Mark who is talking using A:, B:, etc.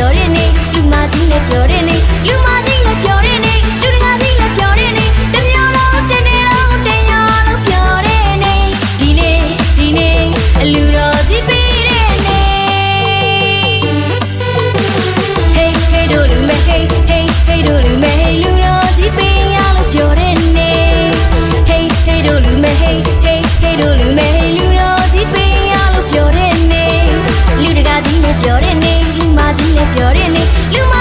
A: ပြောတဲ့နေ့လူမကြီးလည်းပြောတဲ့နေ့လူမကြီးလည်းပြောတဲ့နေ့လူတကာကြီးလည်းပြောတဲ့နေ့တမျိုးလုံးတနေ့လုံးတညလုံးပြောတဲ့နေ့ဒီနေ့အလူတော်ကြီးပေးတဲ့နေ့ Hey hey တို့လူမဲ Hey hey hey တို့လူမဲ Hey လူတော်ကြီးပေးရလို့ပြောတဲ့နေ့ Hey hey တို့လူမဲ Hey hey hey တို့လူမဲ Hey လူတော်ကြီးပေးရလို့ပြောတဲ့နေ့လူတကာကြီးလည်းပြောတဲ့နေ့လူမကြီးလည်းပြောတဲ့နေ့လူမ